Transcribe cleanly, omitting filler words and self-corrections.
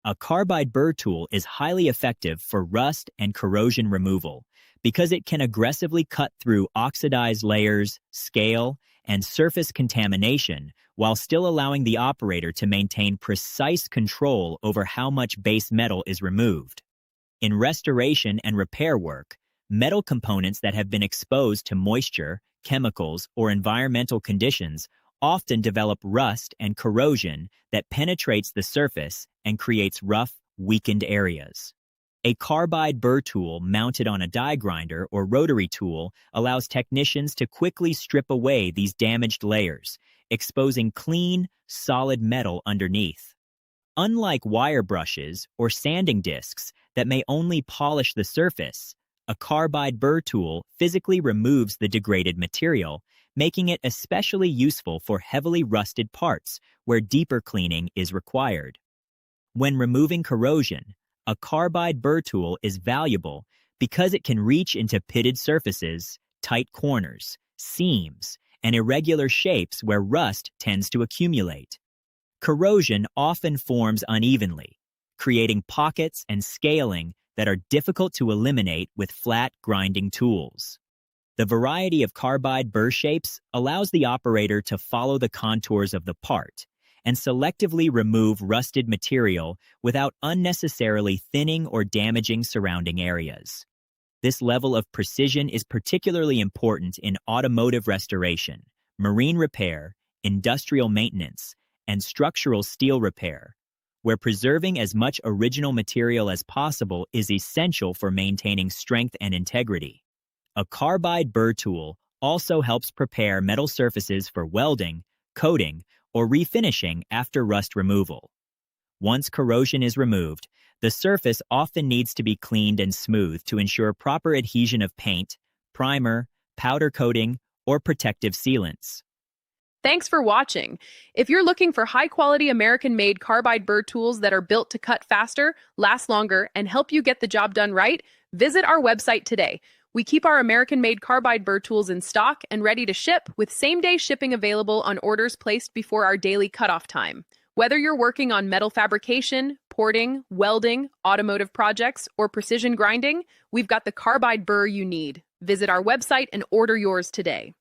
A carbide burr tool is highly effective for rust and corrosion removal because it can aggressively cut through oxidized layers, scale, and surface contamination while still allowing the operator to maintain precise control over how much base metal is removed. In restoration and repair work, metal components that have been exposed to moisture, chemicals, or environmental conditions often develop rust and corrosion that penetrates the surface and creates rough, weakened areas. A carbide burr tool mounted on a die grinder or rotary tool allows technicians to quickly strip away these damaged layers, exposing clean, solid metal underneath. Unlike wire brushes or sanding discs that may only polish the surface, a carbide burr tool physically removes the degraded material, making it especially useful for heavily rusted parts where deeper cleaning is required. When removing corrosion, a carbide burr tool is valuable because it can reach into pitted surfaces, tight corners, seams, and irregular shapes where rust tends to accumulate. Corrosion often forms unevenly, creating pockets and scaling that are difficult to eliminate with flat grinding tools. The variety of carbide burr shapes allows the operator to follow the contours of the part and selectively remove rusted material without unnecessarily thinning or damaging surrounding areas. This level of precision is particularly important in automotive restoration, marine repair, industrial maintenance, and structural steel repair, where preserving as much original material as possible is essential for maintaining strength and integrity. A carbide burr tool also helps prepare metal surfaces for welding, coating, or refinishing after rust removal. Once corrosion is removed, the surface often needs to be cleaned and smoothed to ensure proper adhesion of paint, primer, powder coating, or protective sealants. Thanks for watching. If you're looking for high-quality American-made carbide burr tools that are built to cut faster, last longer, and help you get the job done right, visit our website today. We keep our American-made carbide burr tools in stock and ready to ship, with same-day shipping available on orders placed before our daily cutoff time. Whether you're working on metal fabrication, porting, welding, automotive projects, or precision grinding, we've got the carbide burr you need. Visit our website and order yours today.